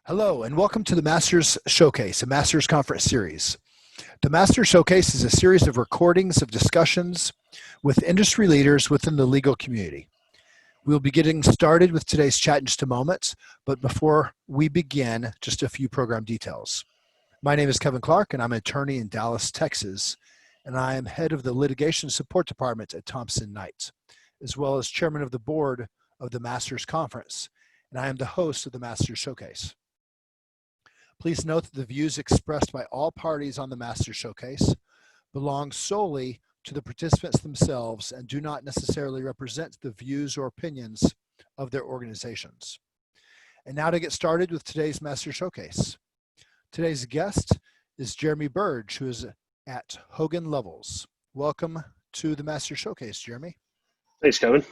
Hello, and welcome to the Masters Showcase, a Masters Conference series. The Masters Showcase is a series of recordings of discussions with industry leaders within the legal community. We'll be getting started with today's chat in just a moment, but before we begin, just a few program details. My name is Kevin Clark, and I'm an attorney in Dallas, Texas, and I am head of the Litigation Support Department at Thompson Knight, as well as chairman of the board of the Masters Conference, and I am the host of the Masters Showcase. Please note that the views expressed by all parties on the Masters Showcase belong solely to the participants themselves and do not necessarily represent the views or opinions of their organizations. And now to get started with today's Masters Showcase. Today's guest is Jeremy Burdge, who is at Hogan Lovells. Welcome to the Masters Showcase, Jeremy. Thanks, Kevin.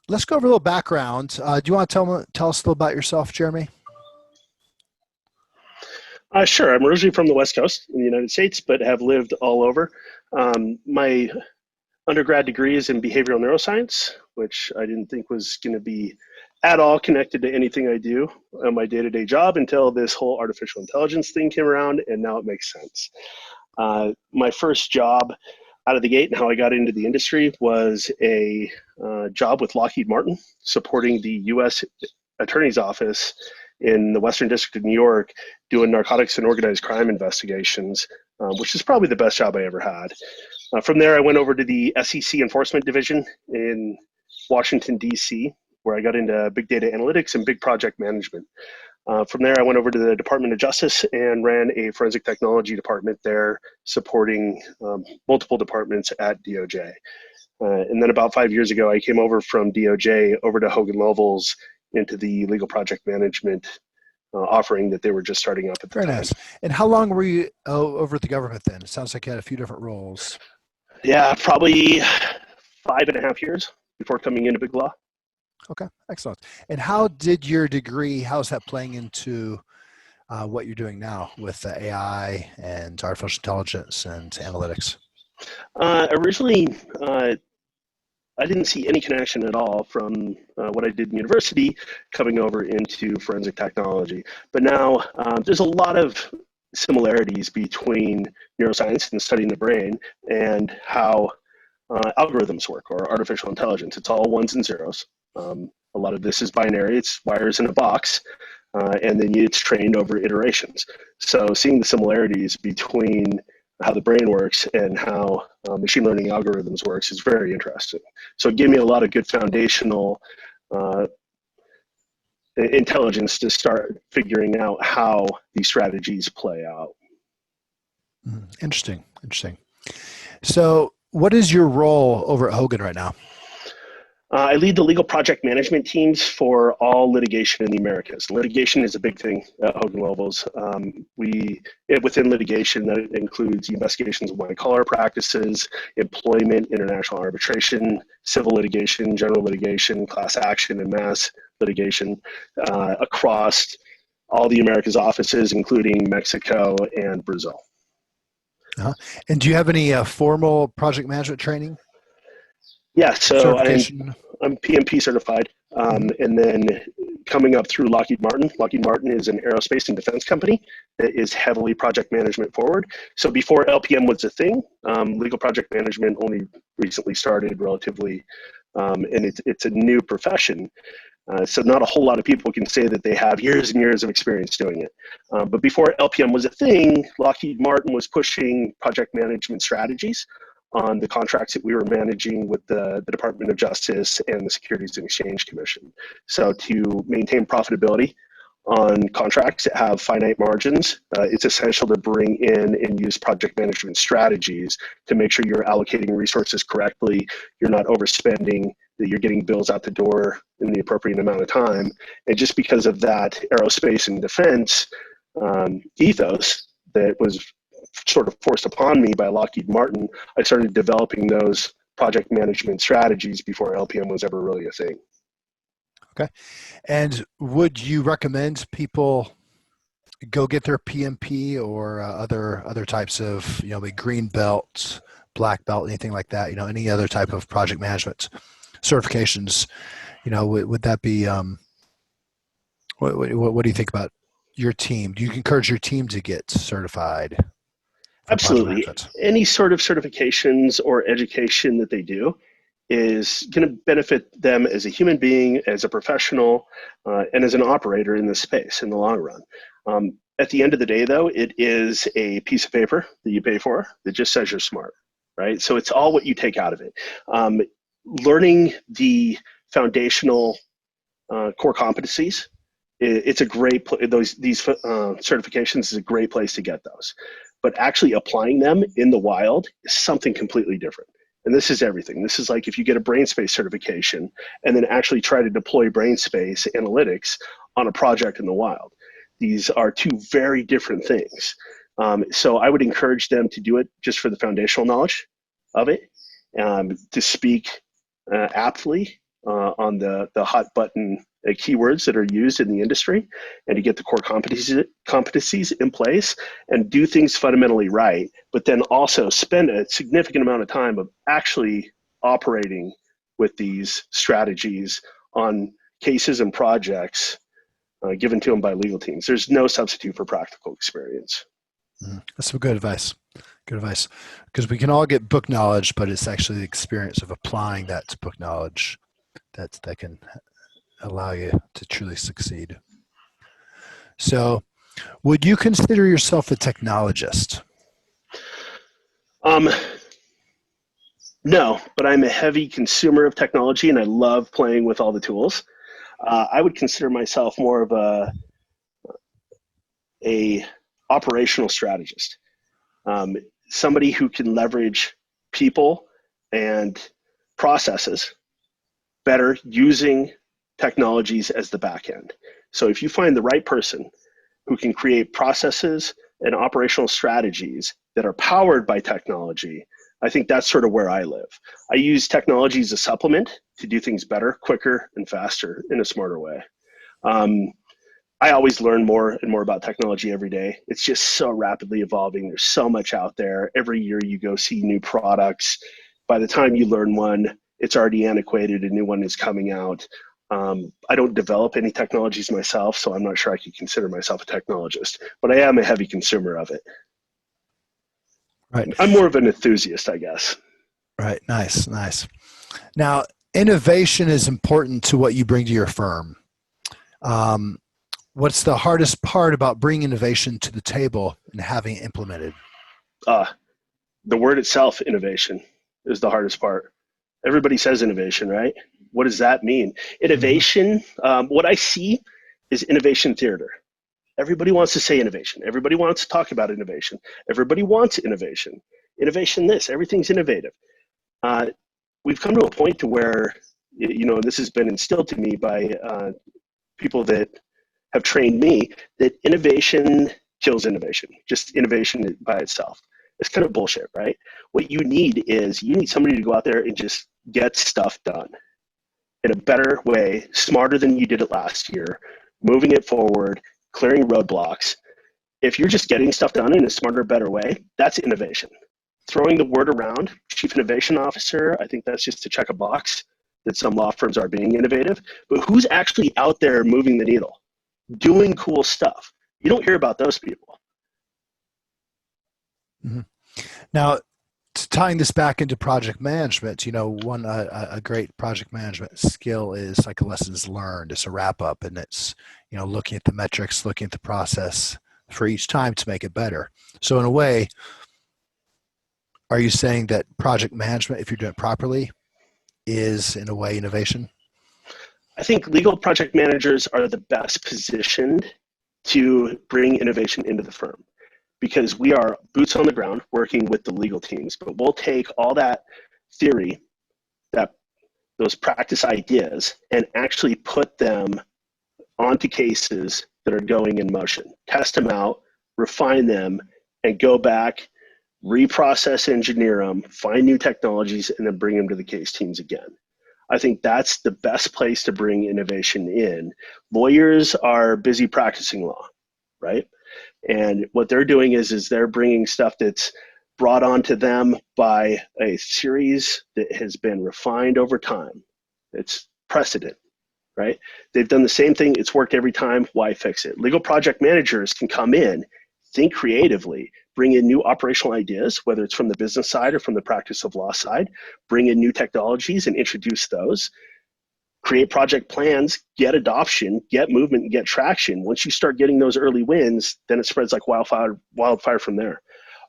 Let's go over a little background. Do you want to tell us a little about yourself, Jeremy? Sure. I'm originally from the West Coast in the United States, but have lived all over. My undergrad degree is in behavioral neuroscience, which I didn't think was going to be at all connected to anything I do on my day-to-day job until this whole artificial intelligence thing came around, and now it makes sense. My first job out of the gate and how I got into the industry was a job with Lockheed Martin, supporting the U.S. Attorney's Office in the Western District of New York, doing narcotics and organized crime investigations, which is probably the best job I ever had. From there, I went over to the SEC Enforcement Division in Washington, D.C., where I got into big data analytics and big project management. From there, I went over to the Department of Justice and ran a forensic technology department there, supporting multiple departments at DOJ. And then about 5 years ago, I came over from DOJ over to Hogan Lovells into the legal project management offering that they were just starting up at the time. Very nice. And how long were you over at the government then? It sounds like you had a few different roles. Yeah, probably 5.5 years before coming into big law. Okay, excellent. And how did your degree, how's that playing into what you're doing now with AI and artificial intelligence and analytics? Originally, I didn't see any connection at all from what I did in university coming over into forensic technology. But now there's a lot of similarities between neuroscience and studying the brain and how algorithms work, or artificial intelligence. It's all ones and zeros. A lot of this is binary. It's wires in a box, and then it's trained over iterations. So seeing the similarities between how the brain works and how machine learning algorithms works is very interesting. So it gave me a lot of good foundational intelligence to start figuring out how these strategies play out. Interesting. So what is your role over at Hogan right now? I lead the legal project management teams for all litigation in the Americas. Litigation is a big thing at Hogan Lovells. Within litigation, that includes investigations of white-collar practices, employment, international arbitration, civil litigation, general litigation, class action, and mass litigation across all the Americas offices, including Mexico and Brazil. And do you have any formal project management training? Yeah, so I'm PMP certified, and then coming up through Lockheed Martin. Lockheed Martin is an aerospace and defense company that is heavily project management forward. So before LPM was a thing, legal project management only recently started relatively, and it's a new profession. So not a whole lot of people can say that they have years and years of experience doing it. But before LPM was a thing, Lockheed Martin was pushing project management strategies on the contracts that we were managing with the Department of Justice and the Securities and Exchange Commission. So to maintain profitability on contracts that have finite margins, it's essential to bring in and use project management strategies to make sure you're allocating resources correctly, you're not overspending, that you're getting bills out the door in the appropriate amount of time. And just because of that aerospace and defense ethos that was sort of forced upon me by Lockheed Martin, I started developing those project management strategies before LPM was ever really a thing. Okay. And would you recommend people go get their PMP or other types of, like green belt, black belt, anything like that, any other type of project management certifications, would that be What do you think about your team? Do you encourage your team to get certified for project Absolutely. management? Any sort of certifications or education that they do is going to benefit them as a human being, as a professional, and as an operator in this space in the long run. At the end of the day, though, it is a piece of paper that you pay for that just says you're smart, right? So it's all what you take out of it. Learning the foundational core competencies, it's a great these certifications is a great place to get those. But actually applying them in the wild is something completely different. And this is everything. This is like if you get a BrainSpace certification and then actually try to deploy BrainSpace analytics on a project in the wild. These are two very different things. So I would encourage them to do it just for the foundational knowledge of it, to speak aptly on the hot button keywords that are used in the industry, and to get the core competencies in place and do things fundamentally right, but then also spend a significant amount of time of actually operating with these strategies on cases and projects given to them by legal teams. There's no substitute for practical experience. That's some good advice. Good advice. Because we can all get book knowledge, but it's actually the experience of applying that to book knowledge that can allow you to truly succeed. So, would you consider yourself a technologist? No, but I'm a heavy consumer of technology and I love playing with all the tools. I would consider myself more of a operational strategist, somebody who can leverage people and processes better using technologies as the back end. So if you find the right person who can create processes and operational strategies that are powered by technology, I think that's sort of where I live. I use technology as a supplement to do things better, quicker, and faster in a smarter way. I always learn more and more about technology every day. It's just so rapidly evolving. There's so much out there. Every year you go see new products. By the time you learn one, it's already antiquated. A new one is coming out. I don't develop any technologies myself, so I'm not sure I could consider myself a technologist, but I am a heavy consumer of it. Right. I'm more of an enthusiast, I guess. Right. Nice. Nice. Now, innovation is important to what you bring to your firm. What's the hardest part about bringing innovation to the table and having it implemented? The word itself, innovation, is the hardest part. Everybody says innovation, right? What does that mean? Innovation, what I see is innovation theater. Everybody wants to say innovation. Everybody wants to talk about innovation. Everybody wants innovation. Innovation this, everything's innovative. We've come to a point to where, this has been instilled to me by people that have trained me, that innovation kills innovation, just innovation by itself. It's kind of bullshit, right? What you need is somebody to go out there and just get stuff done in a better way, smarter than you did it last year, moving it forward, clearing roadblocks. If you're just getting stuff done in a smarter, better way, that's innovation. Throwing the word around, chief innovation officer, I think that's just to check a box that some law firms are being innovative, but who's actually out there moving the needle, doing cool stuff? You don't hear about those people. Mm-hmm. Now, tying this back into project management, a great project management skill is like lessons learned. It's a wrap up, and it's, looking at the metrics, looking at the process for each time to make it better. So in a way, are you saying that project management, if you're doing it properly, is in a way innovation? I think legal project managers are the best positioned to bring innovation into the firm, because we are boots on the ground working with the legal teams, but we'll take all that theory, those practice ideas, and actually put them onto cases that are going in motion, test them out, refine them, and go back, reprocess engineer them, find new technologies, and then bring them to the case teams again. I think that's the best place to bring innovation in. Lawyers are busy practicing law, right? And what they're doing is they're bringing stuff that's brought onto them by a series that has been refined over time. It's precedent, right? They've done the same thing. It's worked every time. Why fix it? Legal project managers can come in, think creatively, bring in new operational ideas, whether it's from the business side or from the practice of law side, bring in new technologies and introduce those, create project plans, get adoption, get movement, and get traction. Once you start getting those early wins, then it spreads like wildfire from there.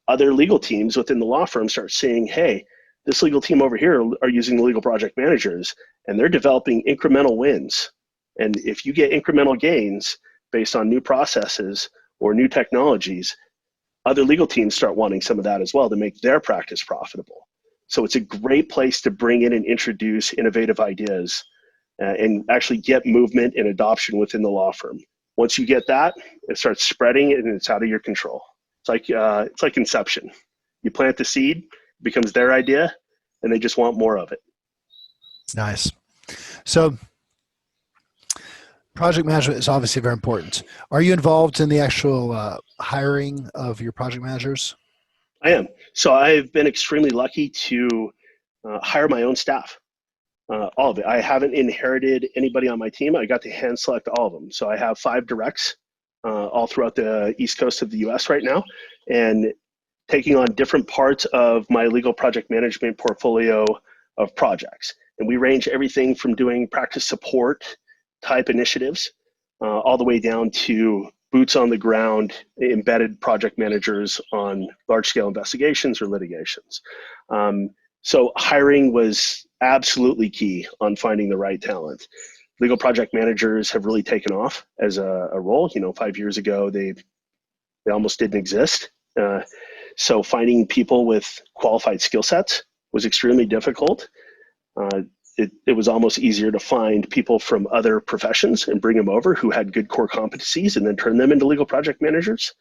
Other legal teams within the law firm start saying, hey, this legal team over here are using the legal project managers, and they're developing incremental wins. And if you get incremental gains based on new processes or new technologies, other legal teams start wanting some of that as well to make their practice profitable. So it's a great place to bring in and introduce innovative ideas and actually get movement and adoption within the law firm. Once you get that, it starts spreading and it's out of your control. It's like inception. You plant the seed, it becomes their idea, and they just want more of it. Nice. So project management is obviously very important. Are you involved in the actual hiring of your project managers? I am. So I've been extremely lucky to hire my own staff. All of it. I haven't inherited anybody on my team. I got to hand select all of them. So I have 5 directs all throughout the East Coast of the US right now, and taking on different parts of my legal project management portfolio of projects. And we range everything from doing practice support type initiatives all the way down to boots on the ground, embedded project managers on large scale investigations or litigations. So hiring was absolutely key on finding the right talent. Legal project managers have really taken off as a role. 5 years ago, they almost didn't exist. So finding people with qualified skill sets was extremely difficult. It was almost easier to find people from other professions and bring them over who had good core competencies and then turn them into legal project managers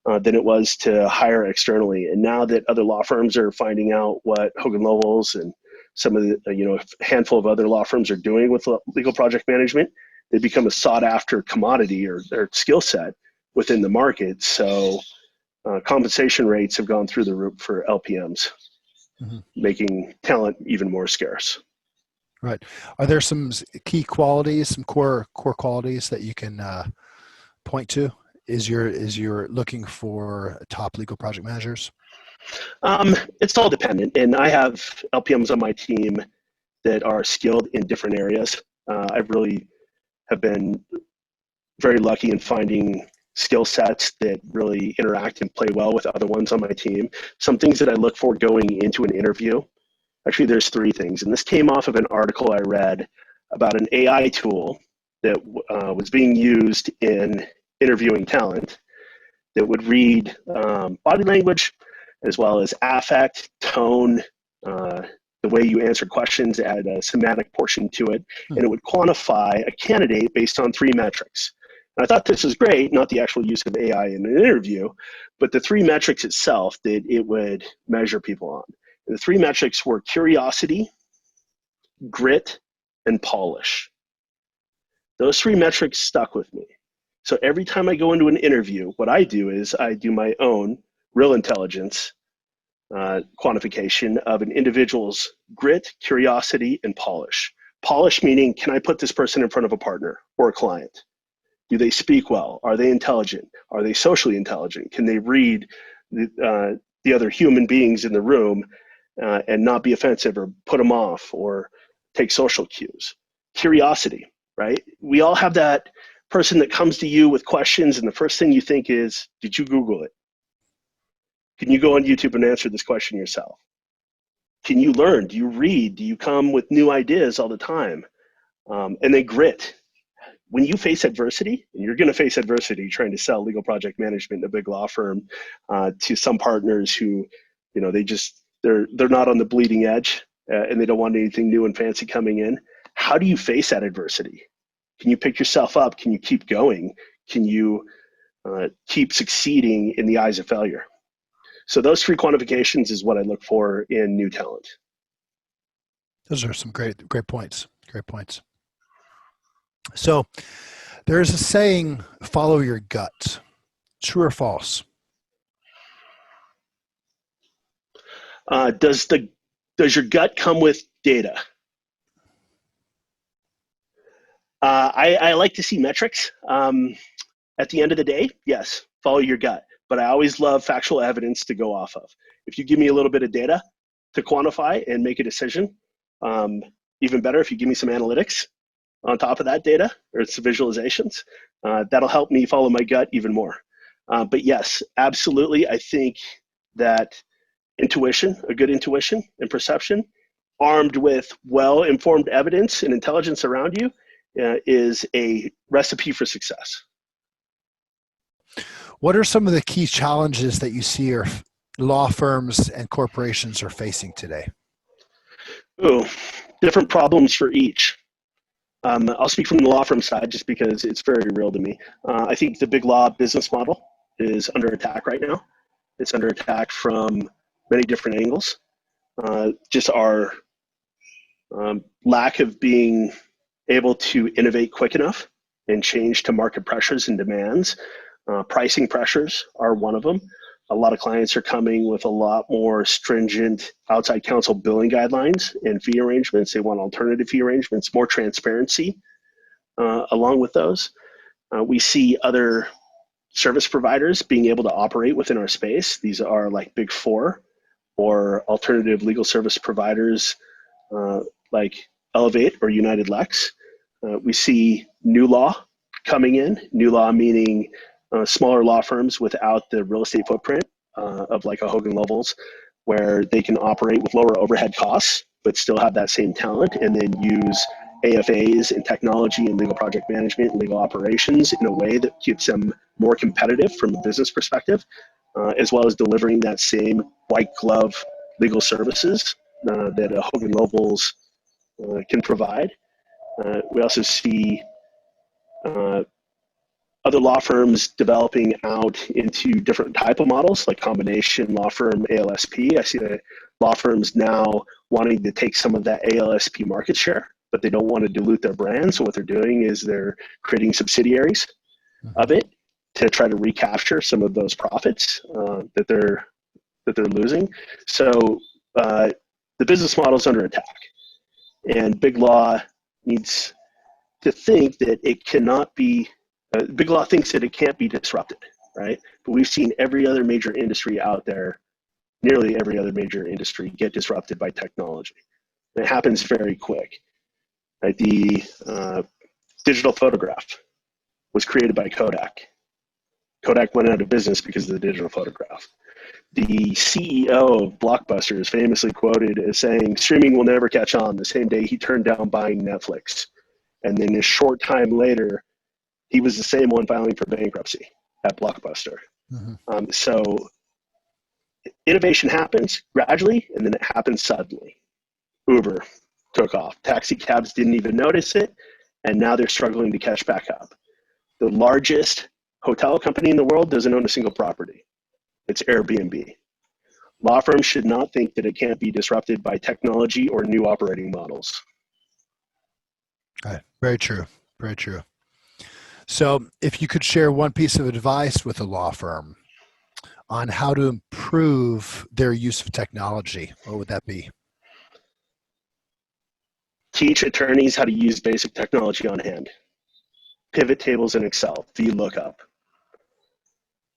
than it was to hire externally. And now that other law firms are finding out what Hogan Lovells and some of the, a handful of other law firms are doing with legal project management, they become a sought after commodity or skill set within the market. So compensation rates have gone through the roof for LPMs, making talent even more scarce. Right. Are there some key qualities, some core qualities that you can point to? Is you're looking for top legal project managers? It's all dependent, and I have LPMs on my team that are skilled in different areas. I really have been very lucky in finding skill sets that really interact and play well with other ones on my team. Some things that I look for going into an interview. Actually, there's 3 things, and this came off of an article I read about an AI tool that was being used in interviewing talent that would read body language as well as affect, tone, the way you answer questions, add a semantic portion to it, and it would quantify a candidate based on 3 metrics. And I thought this was great, not the actual use of AI in an interview, but the 3 metrics itself that it would measure people on. And the 3 metrics were curiosity, grit, and polish. Those 3 metrics stuck with me. So every time I go into an interview, what I do is I do my own real intelligence quantification of an individual's grit, curiosity, and polish. Polish meaning, can I put this person in front of a partner or a client? Do they speak well? Are they intelligent? Are they socially intelligent? Can they read the other human beings in the room and not be offensive or put them off or take social cues? Curiosity, right? We all have that person that comes to you with questions and the first thing you think is, did you Google it? Can you go on YouTube and answer this question yourself? Can you learn? Do you read? Do you come with new ideas all the time? And then grit. When you face adversity, and you're going to face adversity trying to sell legal project management in a big law firm to some partners who, they're not on the bleeding edge and they don't want anything new and fancy coming in. How do you face that adversity? Can you pick yourself up? Can you keep going? Can you keep succeeding in the eyes of failure? So those 3 quantifications is what I look for in new talent. Those are some great points. Great points. So there's a saying, follow your gut. True or false? Does your gut come with data? I like to see metrics. At the end of the day, yes, follow your gut. But I always love factual evidence to go off of. If you give me a little bit of data to quantify and make a decision, even better if you give me some analytics on top of that data or some visualizations, that'll help me follow my gut even more. But yes, absolutely, I think that intuition, a good intuition and perception, armed with well-informed evidence and intelligence around you, is a recipe for success. What are some of the key challenges that you see are law firms and corporations are facing today? Ooh, different problems for each. I'll speak from the law firm side just because it's very real to me. I think the big law business model is under attack right now. It's under attack from many different angles. Just our lack of being able to innovate quick enough and change to market pressures and demands. Pricing pressures are one of them. A lot of clients are coming with a lot more stringent outside counsel billing guidelines and fee arrangements. They want alternative fee arrangements, more transparency along with those. We see other service providers being able to operate within our space. These are like Big Four or alternative legal service providers like Elevate or United Lex. We see new law coming in, new law meaning smaller law firms without the real estate footprint of like a Hogan Lovells, where they can operate with lower overhead costs, but still have that same talent and then use AFAs and technology and legal project management and legal operations in a way that keeps them more competitive from a business perspective, as well as delivering that same white glove legal services that a Hogan Lovells can provide. We also see other law firms developing out into different type of models like combination law firm ALSP. I see the law firms now wanting to take some of that ALSP market share, but they don't want to dilute their brand. So what they're doing is they're creating subsidiaries of it to try to recapture some of those profits that they're losing. So the business model is under attack, and big law needs to think that it cannot be. Big law thinks that it can't be disrupted, right? But we've seen every other major industry out there, nearly every other major industry, get disrupted by technology. And it happens very quick. Right? The digital photograph was created by Kodak. Kodak went out of business because of the digital photograph. The CEO of Blockbuster is famously quoted as saying, "Streaming will never catch on," the same day he turned down buying Netflix. And then a short time later, he was the same one filing for bankruptcy at Blockbuster. So innovation happens gradually, and then it happens suddenly. Uber took off. Taxi cabs didn't even notice it, and now they're struggling to catch back up. The largest hotel company in the world doesn't own a single property. It's Airbnb. Law firms should not think that it can't be disrupted by technology or new operating models. Okay. Very true. Very true. So if you could share one piece of advice with a law firm on how to improve their use of technology, what would that be? Teach attorneys how to use basic technology on hand. Pivot tables in Excel, VLOOKUP,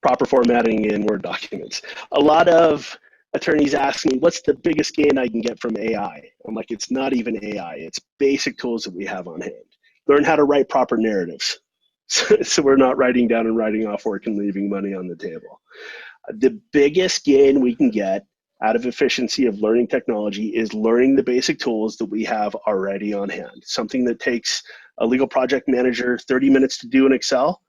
proper formatting in Word documents. A lot of attorneys ask me, what's the biggest gain I can get from AI? I'm like, it's not even AI. It's basic tools that we have on hand. Learn how to write proper narratives. So we're not writing down and writing off work and leaving money on the table. The biggest gain we can get out of efficiency of learning technology is learning the basic tools that we have already on hand. Something that takes a legal project manager 30 minutes to do in Excel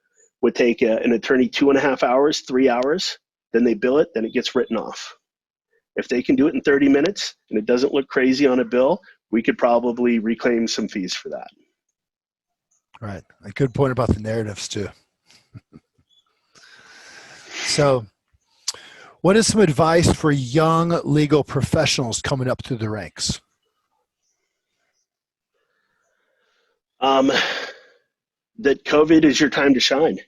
would take an attorney 2.5 hours, 3 hours, then they bill it, then it gets written off. If they can do it in 30 minutes and it doesn't look crazy on a bill, we could probably reclaim some fees for that. Right. A good point about the narratives too. So what is some advice for young legal professionals coming up through the ranks? That COVID is your time to shine.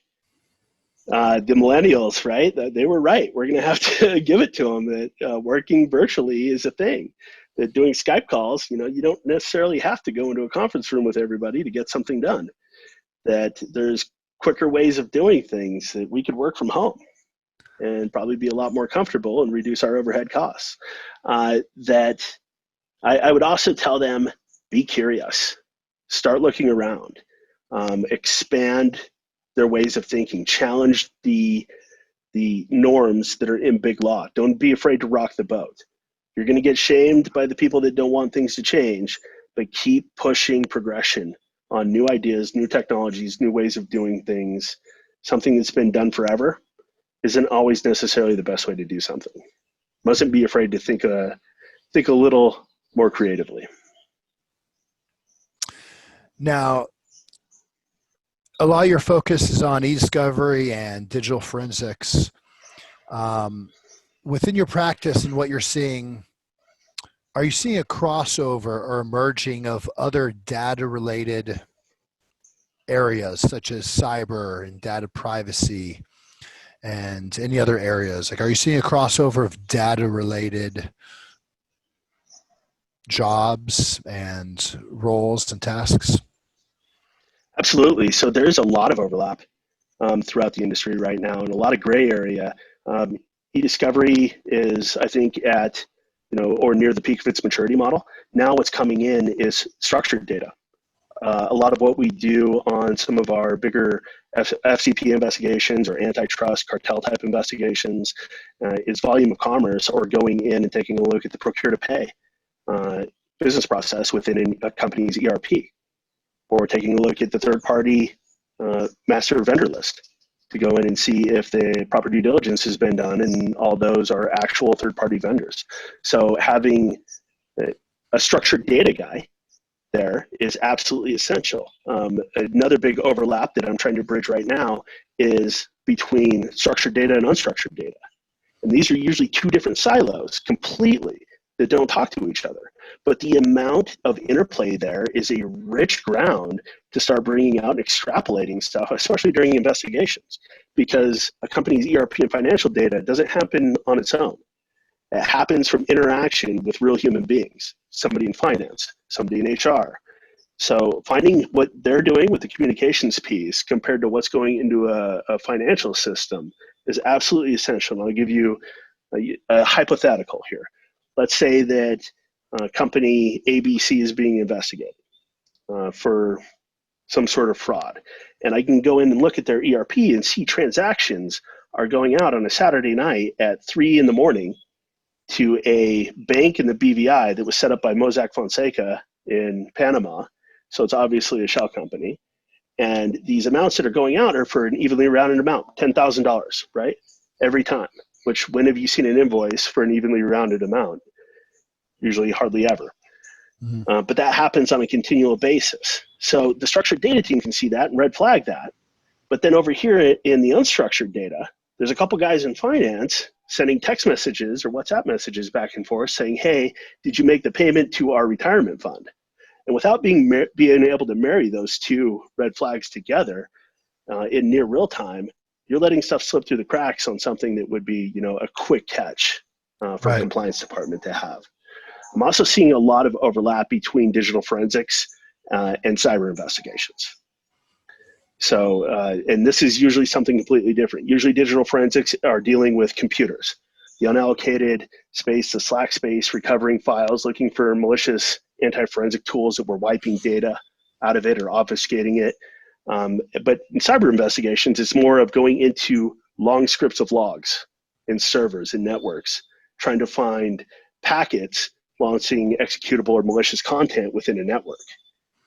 The millennials, right? They were right. We're going to have to give it to them that working virtually is a thing. That doing Skype calls, you don't necessarily have to go into a conference room with everybody to get something done. that there's quicker ways of doing things, that we could work from home and probably be a lot more comfortable and reduce our overhead costs. That I would also tell them, be curious, start looking around, expand their ways of thinking, challenge the norms that are in big law. Don't be afraid to rock the boat. You're going to get shamed by the people that don't want things to change, but keep pushing progression on new ideas, new technologies, new ways of doing things. Something that's been done forever isn't always necessarily the best way to do something. Mustn't be afraid to think a little more creatively. Now, a lot of your focus is on e-discovery and digital forensics. Within your practice and what you're seeing, are you seeing a crossover or emerging of other data-related areas such as cyber and data privacy and any other areas? Like, are you seeing a crossover of data-related jobs and roles and tasks? Absolutely. So there's a lot of overlap throughout the industry right now, and a lot of gray area. E-discovery is, I think, at or near the peak of its maturity model. Now what's coming in is structured data. A lot of what we do on some of our bigger FCP investigations or antitrust cartel type investigations is volume of commerce, or going in and taking a look at the procure to pay business process within a company's ERP, or taking a look at the third party master vendor list to go in and see if the proper due diligence has been done and all those are actual third party vendors. So having a structured data guy there is absolutely essential. Another big overlap that I'm trying to bridge right now is between structured data and unstructured data. And these are usually two different silos completely that don't talk to each other. But the amount of interplay there is a rich ground to start bringing out and extrapolating stuff, especially during investigations, because a company's ERP and financial data doesn't happen on its own. It happens from interaction with real human beings, somebody in finance, somebody in HR. So finding what they're doing with the communications piece compared to what's going into a financial system is absolutely essential. And I'll give you a hypothetical here. Let's say that company ABC is being investigated for some sort of fraud. And I can go in and look at their ERP and see transactions are going out on a Saturday night at 3 a.m. to a bank in the BVI that was set up by Mossack Fonseca in Panama. So it's obviously a shell company. And these amounts that are going out are for an evenly rounded amount, $10,000, right? Every time. Which, when have you seen an invoice for an evenly rounded amount? Usually hardly ever. Mm-hmm. But that happens on a continual basis. So the structured data team can see that and red flag that. But then over here in the unstructured data, there's a couple guys in finance sending text messages or WhatsApp messages back and forth saying, hey, did you make the payment to our retirement fund? And without being able to marry those two red flags together in near real time, you're letting stuff slip through the cracks on something that would be, a quick catch for a compliance department to have. I'm also seeing a lot of overlap between digital forensics and cyber investigations. So, and this is usually something completely different. Usually digital forensics are dealing with computers, the unallocated space, the slack space, recovering files, looking for malicious anti-forensic tools that were wiping data out of it or obfuscating it. But in cyber investigations, it's more of going into long scripts of logs in servers and networks, trying to find packets launching executable or malicious content within a network,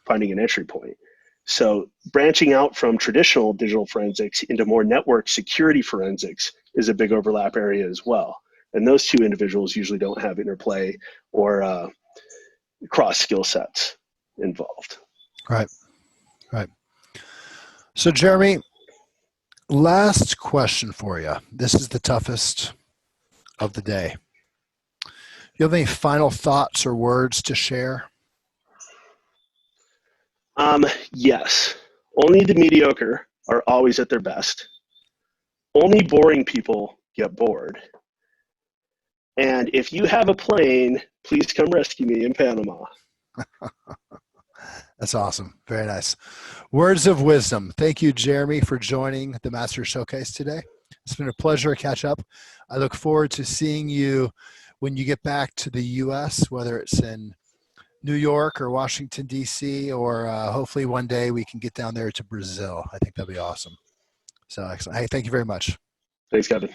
finding an entry point. So branching out from traditional digital forensics into more network security forensics is a big overlap area as well. And those two individuals usually don't have interplay or cross skill sets involved. Right. So Jeremy, last question for you. This is the toughest of the day. You have any final thoughts or words to share? Yes. Only the mediocre are always at their best. Only boring people get bored. And if you have a plane, please come rescue me in Panama. That's awesome. Very nice. Words of wisdom. Thank you, Jeremy, for joining the Master Showcase today. It's been a pleasure to catch up. I look forward to seeing you when you get back to the U.S., whether it's in New York or Washington, D.C., or hopefully one day we can get down there to Brazil. I think that'd be awesome. So excellent. Hey, thank you very much. Thanks, Kevin.